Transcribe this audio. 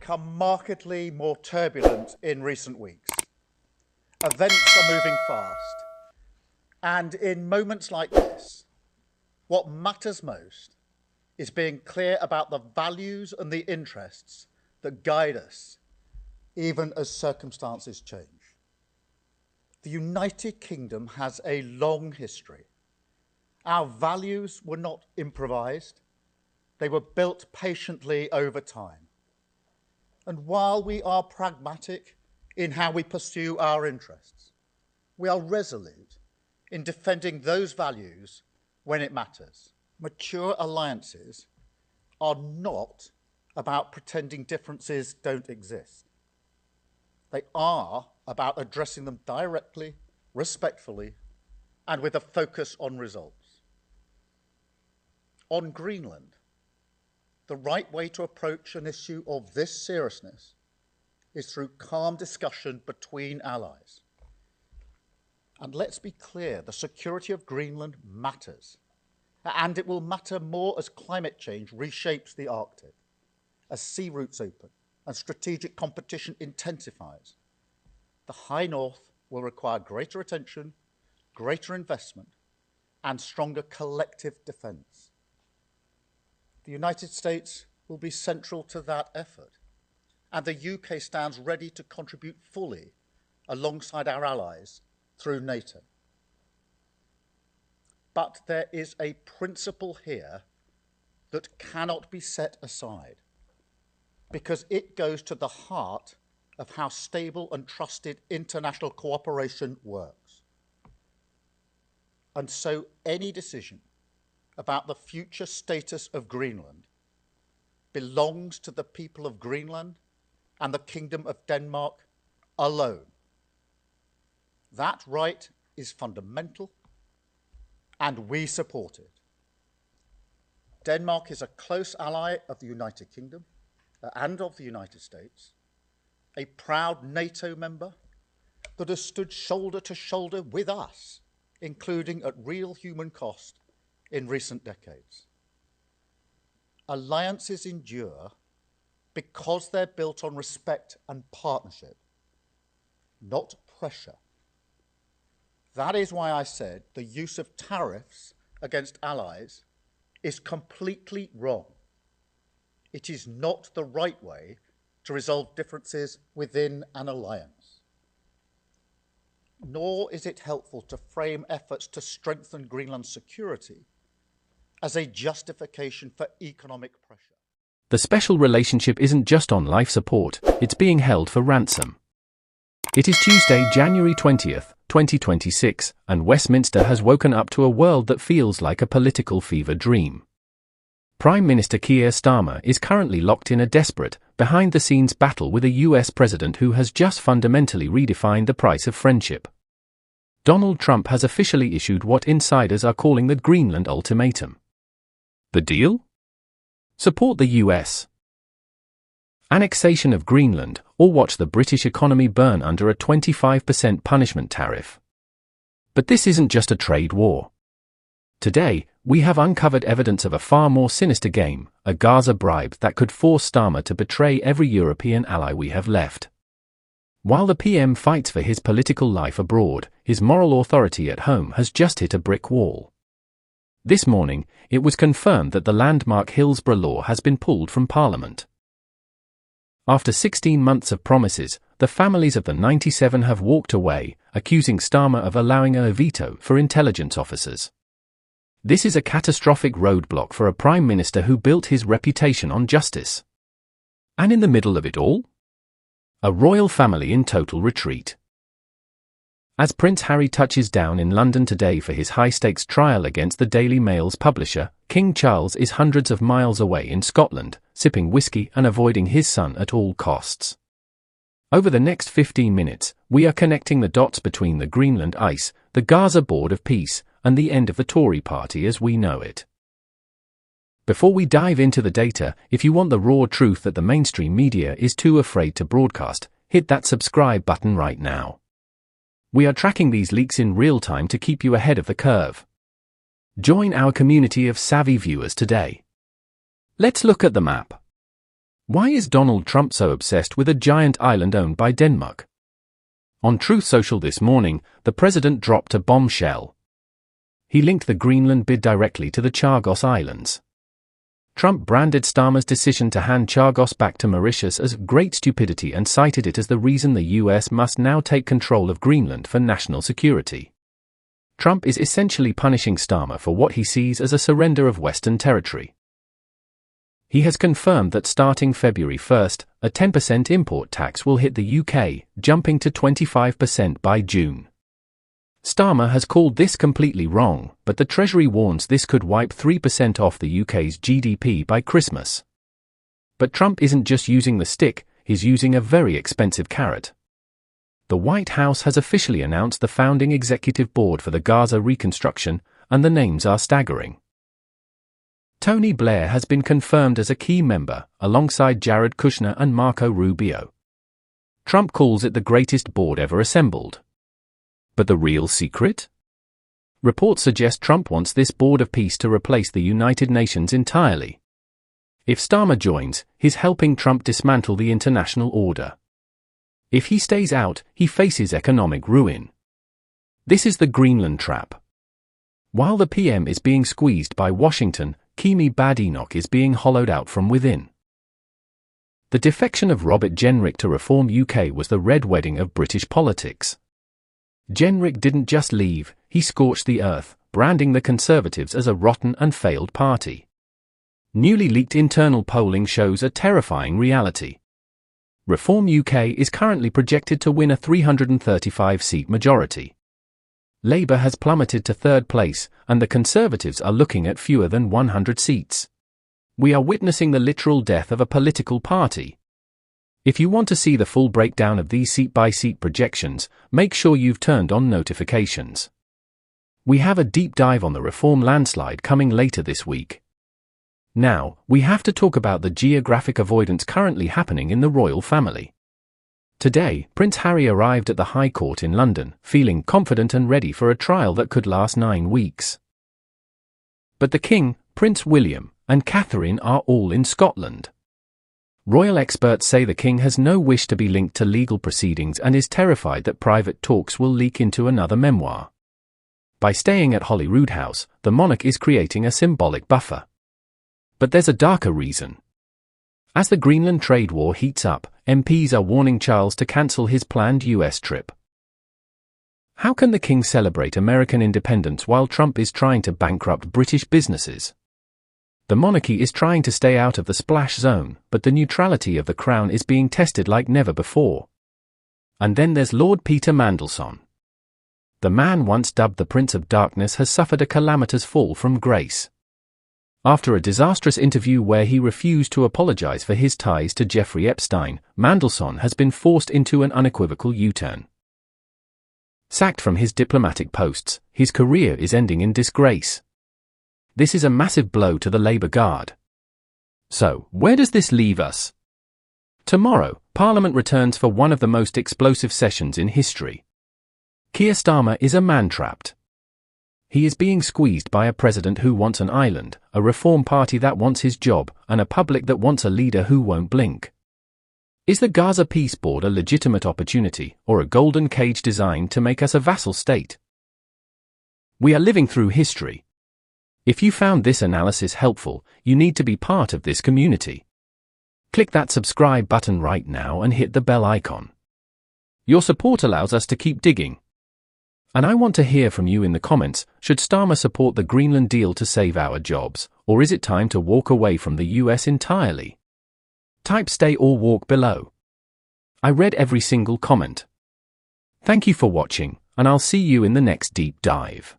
become markedly more turbulent in recent weeks. Events are moving fast, and in moments like this, what matters most is being clear about the values and the interests that guide us, even as circumstances change. The United Kingdom has a long history. Our values were not improvised. They were built patiently over time. And while we are pragmatic in how we pursue our interests, we are resolute in defending those values when it matters. Mature alliances are not about pretending differences don't exist. They are about addressing them directly, respectfully, and with a focus on results. On Greenland, the right way to approach an issue of this seriousness is through calm discussion between allies. And let's be clear, the security of Greenland matters. And it will matter more as climate change reshapes the Arctic, as sea routes open and strategic competition intensifies. The High North will require greater attention, greater investment, and stronger collective defence. The United States will be central to that effort, and the UK stands ready to contribute fully alongside our allies through NATO. But there is a principle here that cannot be set aside, because it goes to the heart of how stable and trusted international cooperation works. And so any decision about the future status of Greenland belongs to the people of Greenland and the Kingdom of Denmark alone. That right is fundamental, and we support it. Denmark is a close ally of the United Kingdom and of the United States, a proud NATO member that has stood shoulder to shoulder with us, including at real human cost in recent decades. Alliances endure because they're built on respect and partnership, not pressure. That is why I said the use of tariffs against allies is completely wrong. It is not the right way to resolve differences within an alliance. Nor is it helpful to frame efforts to strengthen Greenland's security as a justification for economic pressure. The special relationship isn't just on life support, it's being held for ransom. It is Tuesday, January 20th, 2026, and Westminster has woken up to a world that feels like a political fever dream. Prime Minister Keir Starmer is currently locked in a desperate, behind-the-scenes battle with a US president who has just fundamentally redefined the price of friendship. Donald Trump has officially issued what insiders are calling the Greenland Ultimatum. The deal? Support the US annexation of Greenland, or watch the British economy burn under a 25% punishment tariff. But this isn't just a trade war. Today, we have uncovered evidence of a far more sinister game, a Gaza bribe that could force Starmer to betray every European ally we have left. While the PM fights for his political life abroad, his moral authority at home has just hit a brick wall. This morning, it was confirmed that the landmark Hillsborough Law has been pulled from Parliament. After 16 months of promises, the families of the 97 have walked away, accusing Starmer of allowing a veto for intelligence officers. This is a catastrophic roadblock for a Prime Minister who built his reputation on justice. And in the middle of it all? A royal family in total retreat. As Prince Harry touches down in London today for his high-stakes trial against the Daily Mail's publisher, King Charles is hundreds of miles away in Scotland, sipping whiskey and avoiding his son at all costs. Over the next 15 minutes, we are connecting the dots between the Greenland ice, the Gaza Board of Peace, and the end of the Tory party as we know it. Before we dive into the data, if you want the raw truth that the mainstream media is too afraid to broadcast, hit that subscribe button right now. We are tracking these leaks in real time to keep you ahead of the curve. Join our community of savvy viewers today. Let's look at the map. Why is Donald Trump so obsessed with a giant island owned by Denmark? On Truth Social this morning, the president dropped a bombshell. He linked the Greenland bid directly to the Chagos Islands. Trump branded Starmer's decision to hand Chagos back to Mauritius as great stupidity and cited it as the reason the US must now take control of Greenland for national security. Trump is essentially punishing Starmer for what he sees as a surrender of Western territory. He has confirmed that starting February 1st, a 10% import tax will hit the UK, jumping to 25% by June. Starmer has called this completely wrong, but the Treasury warns this could wipe 3% off the UK's GDP by Christmas. But Trump isn't just using the stick, he's using a very expensive carrot. The White House has officially announced the founding executive board for the Gaza reconstruction, and the names are staggering. Tony Blair has been confirmed as a key member, alongside Jared Kushner and Marco Rubio. Trump calls it the greatest board ever assembled. But the real secret? Reports suggest Trump wants this board of peace to replace the United Nations entirely. If Starmer joins, he's helping Trump dismantle the international order. If he stays out, he faces economic ruin. This is the Greenland trap. While the PM is being squeezed by Washington, Kimi Badenoch is being hollowed out from within. The defection of Robert Jenrick to reform UK was the red wedding of British politics. Jenrick didn't just leave, he scorched the earth, branding the Conservatives as a rotten and failed party. Newly leaked internal polling shows a terrifying reality. Reform UK is currently projected to win a 335-seat majority. Labour has plummeted to third place, and the Conservatives are looking at fewer than 100 seats. We are witnessing the literal death of a political party. If you want to see the full breakdown of these seat-by-seat projections, make sure you've turned on notifications. We have a deep dive on the reform landslide coming later this week. Now, we have to talk about the geographic avoidance currently happening in the royal family. Today, Prince Harry arrived at the High Court in London, feeling confident and ready for a trial that could last 9 weeks. But the King, Prince William, and Catherine are all in Scotland. Royal experts say the King has no wish to be linked to legal proceedings and is terrified that private talks will leak into another memoir. By staying at Holyroodhouse, the monarch is creating a symbolic buffer. But there's a darker reason. As the Greenland trade war heats up, MPs are warning Charles to cancel his planned US trip. How can the King celebrate American independence while Trump is trying to bankrupt British businesses? The monarchy is trying to stay out of the splash zone, but the neutrality of the crown is being tested like never before. And then there's Lord Peter Mandelson. The man once dubbed the Prince of Darkness has suffered a calamitous fall from grace. After a disastrous interview where he refused to apologize for his ties to Jeffrey Epstein, Mandelson has been forced into an unequivocal U-turn. Sacked from his diplomatic posts, his career is ending in disgrace. This is a massive blow to the Labour Guard. So, where does this leave us? Tomorrow, Parliament returns for one of the most explosive sessions in history. Keir Starmer is a man trapped. He is being squeezed by a president who wants an island, a reform party that wants his job, and a public that wants a leader who won't blink. Is the Gaza Peace Board a legitimate opportunity, or a golden cage designed to make us a vassal state? We are living through history. If you found this analysis helpful, you need to be part of this community. Click that subscribe button right now and hit the bell icon. Your support allows us to keep digging. And I want to hear from you in the comments. Should Starmer support the Greenland deal to save our jobs, or is it time to walk away from the US entirely? Type stay or walk below. I read every single comment. Thank you for watching, and I'll see you in the next deep dive.